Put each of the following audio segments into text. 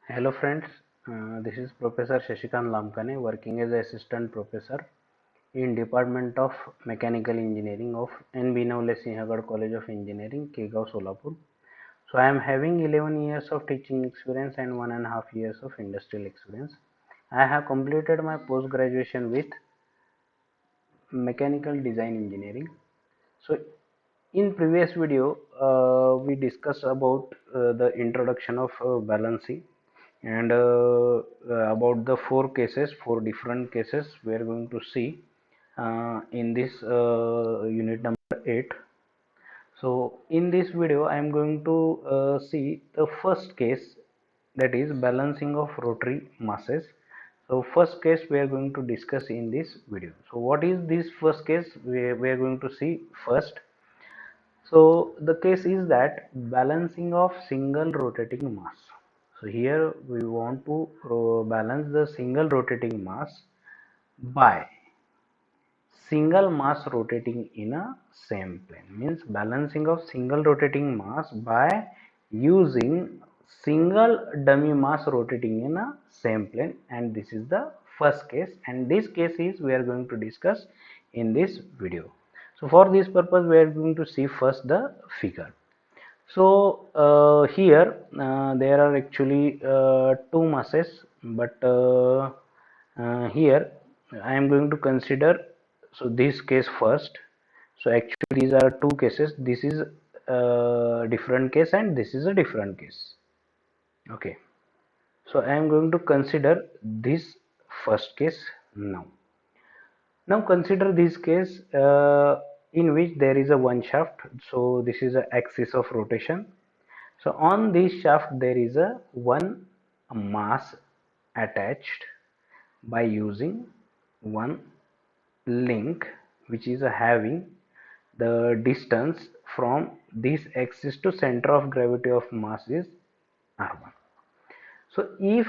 Hello friends, this is Professor Shashikant Lamkane working as assistant professor in Department of Mechanical Engineering of N.B. Navle Sinhagad College of Engineering, Kegaon, Solapur. So I am having 11 years of teaching experience and 1.5 years of industrial experience. I have completed my post graduation with Mechanical Design Engineering. So in previous video we discussed about the introduction of balancing and about the four different cases we are going to see in this unit number 8. So in this video I am going to see the first case, that is balancing of rotary masses. So first case we are going to discuss in this video. So what is this first case we are going to see first. So the case is that balancing of single rotating mass. So here we want to balance the single rotating mass by single mass rotating in a same plane. Means balancing of single rotating mass by using single dummy mass rotating in a same plane, and this is the first case, and this case is we are going to discuss in this video. So for this purpose we are going to see first the figure. So here there are actually two masses, but here I am going to consider this case first. So actually these are two cases. This is a different case and this is a different case. Okay. So I am going to consider this first case now. Now consider this case in which there is a one shaft. So this is a axis of rotation. So on this shaft there is a one mass attached by using one link which is having the distance from this axis to center of gravity of mass is r1. So if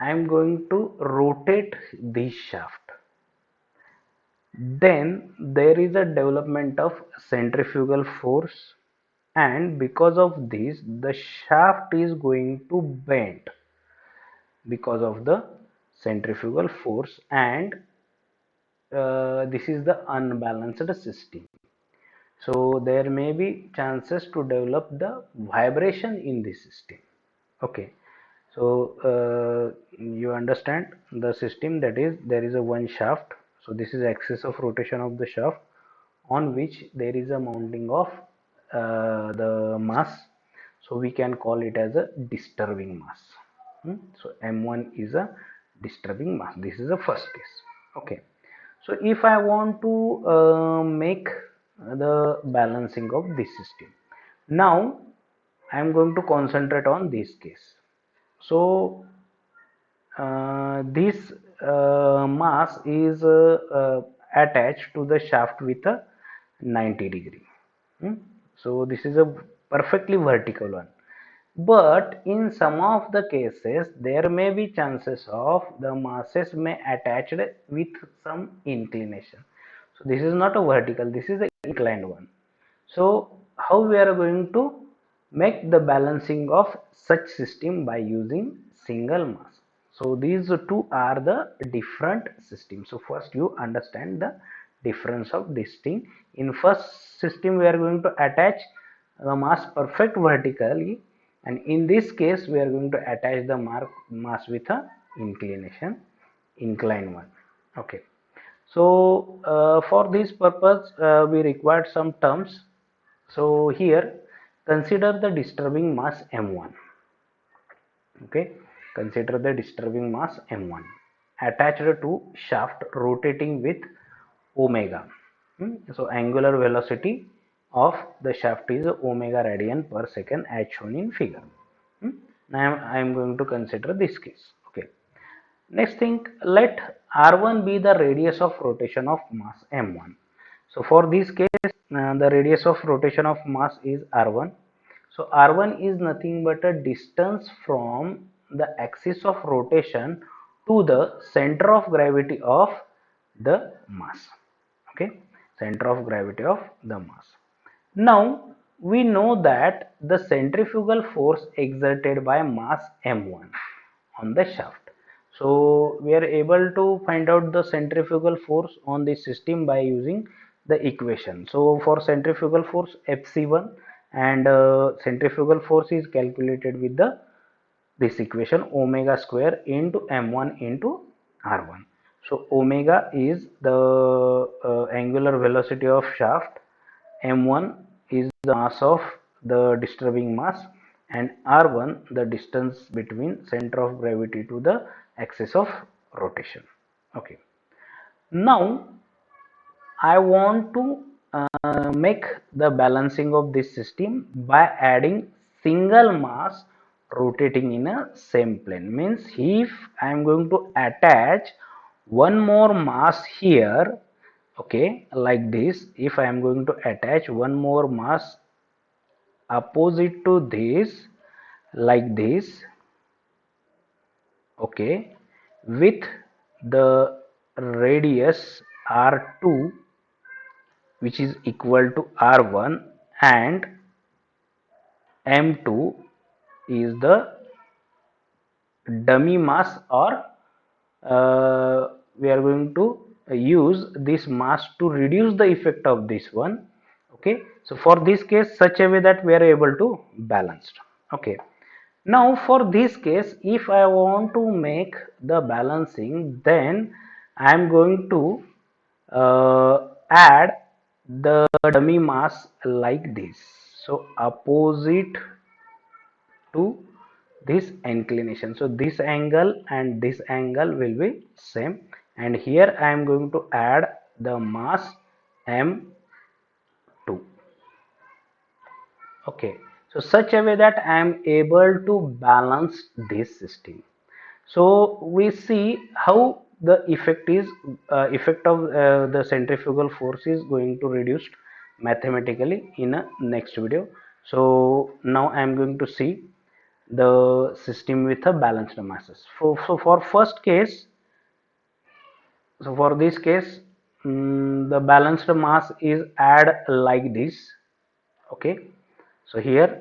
I am going to rotate this shaft, then there is a development of centrifugal force, and because of this the shaft is going to bend because of the centrifugal force, and this is the unbalanced system. So there may be chances to develop the vibration in this system. Okay. So you understand the system, that is there is a one shaft. So this is axis of rotation of the shaft on which there is a mounting of the mass. So we can call it as a disturbing mass. So m1 is a disturbing mass. This is the first case. Okay. So if I want to make the balancing of this system, now I am going to concentrate on this case. So this mass is attached to the shaft with a 90 degree. So this is a perfectly vertical one, but in some of the cases there may be chances of the masses may attached with some inclination. So this is not a vertical, this is an inclined one. So how we are going to make the balancing of such system by using single mass? So these two are the different systems. So first you understand the difference of this thing. In first system we are going to attach the mass perfect vertically, and in this case we are going to attach the mass with a inclined one. Okay. So for this purpose we required some terms. So here consider the disturbing mass m1. Okay, consider the disturbing mass m1 attached to shaft rotating with omega. So angular velocity of the shaft is omega radian per second as shown in figure. Now I am going to consider this case. Okay. Next thing, let r1 be the radius of rotation of mass m1. So for this case, the radius of rotation of mass is r1. So r1 is nothing but a distance from the axis of rotation to the center of gravity of the mass. Okay, center of gravity of the mass. Now we know that the centrifugal force exerted by mass m1 on the shaft. So we are able to find out the centrifugal force on the system by using the equation. So for centrifugal force Fc1, and centrifugal force is calculated with the this equation omega square into m1 into r1. So omega is the angular velocity of shaft, m1 is the mass of the disturbing mass, and r1 the distance between center of gravity to the axis of rotation. Okay, now I want to make the balancing of this system by adding single mass rotating in a same plane. Means if I am going to attach one more mass here, okay, like this, if I am going to attach one more mass opposite to this, like this, okay, with the radius r2, which is equal to r1, and m2 is the dummy mass, or we are going to use this mass to reduce the effect of this one. Okay, so for this case, such a way that we are able to balance. Okay, now for this case, if I want to make the balancing, then I am going to add the dummy mass like this. So opposite to this inclination, so this angle and this angle will be same, and here I am going to add the mass m2. Okay, so such a way that I am able to balance this system. So we see how the effect of the centrifugal force is going to reduced mathematically in a next video. So now I am going to see the system with a balanced masses. So for first case, so for this case, the balanced mass is add like this. Okay, so here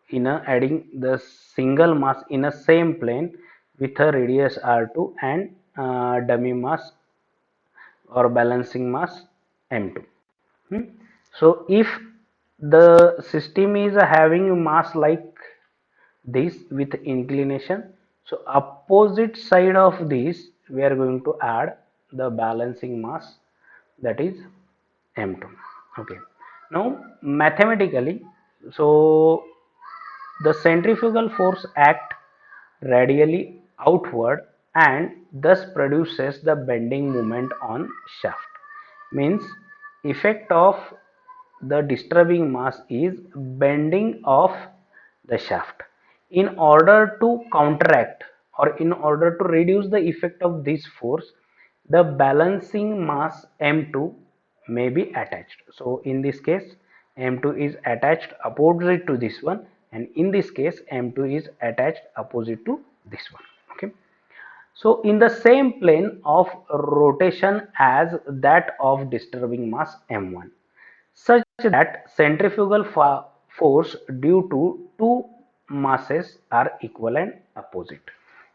in a adding the single mass in a same plane with a radius r2 and dummy mass or balancing mass m2. So if the system is having mass like this with inclination, so opposite side of this we are going to add the balancing mass, that is m2. Okay, now mathematically, so the centrifugal force act radially outward and thus produces the bending moment on shaft. Means effect of the disturbing mass is bending of the shaft. In order to counteract, or in order to reduce the effect of this force, the balancing mass m2 may be attached. So in this case, m2 is attached opposite to this one, and in this case m2 is attached opposite to this one. Okay, so in the same plane of rotation as that of disturbing mass m1, such that centrifugal force due to two masses are equal and opposite.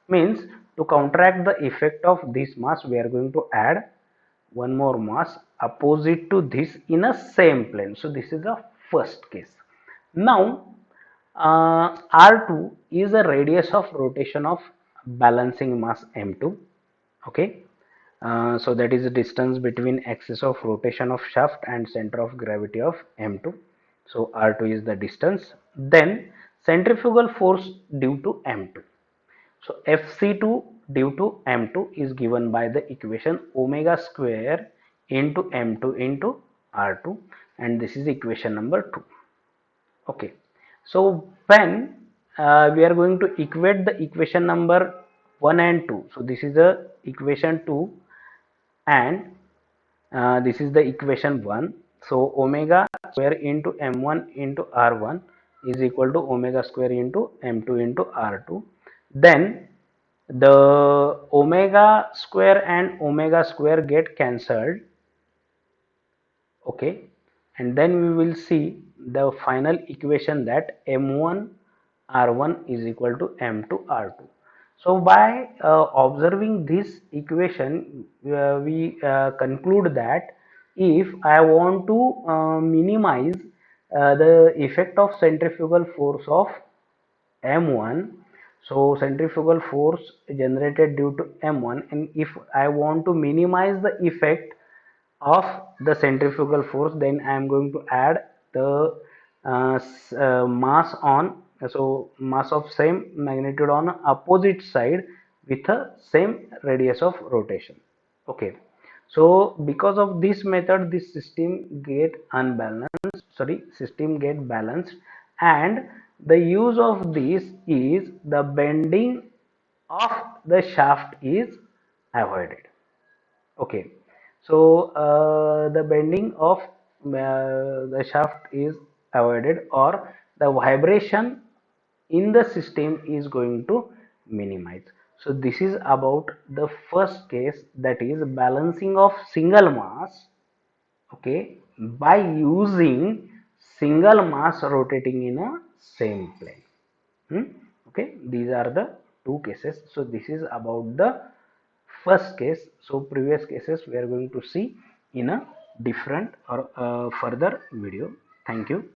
Means to counteract the effect of this mass, we are going to add one more mass opposite to this in a same plane. So this is the first case. Now r2 is a radius of rotation of balancing mass m2. Okay, so that is the distance between axis of rotation of shaft and center of gravity of m2. So r2 is the distance. Then centrifugal force due to m2, so Fc2 due to m2 is given by the equation omega square into m2 into r2, and this is equation number 2. Okay, so when we are going to equate the equation number 1 and 2, so this is the equation 2 and this is the equation 1. So omega square into m1 into r1 is equal to omega square into m2 into r2. Then the omega square and omega square get cancelled. Okay, and then we will see the final equation that m1 r1 is equal to m2 r2. So by observing this equation, we conclude that if I want to minimize the effect of centrifugal force of m1, so centrifugal force generated due to m1, and if I want to minimize the effect of the centrifugal force, then I am going to add the mass on, so mass of same magnitude on opposite side with a same radius of rotation. Okay, so because of this method, this system get unbalanced, sorry, system get balanced, and the use of this is the bending of the shaft is avoided. Okay, so the bending of the shaft is avoided, or the vibration in the system is going to minimize. So this is about the first case, that is balancing of single mass, okay, by using single mass rotating in a same plane. Okay, these are the two cases. So this is about the first case. So previous cases we are going to see in a different or further video. Thank you.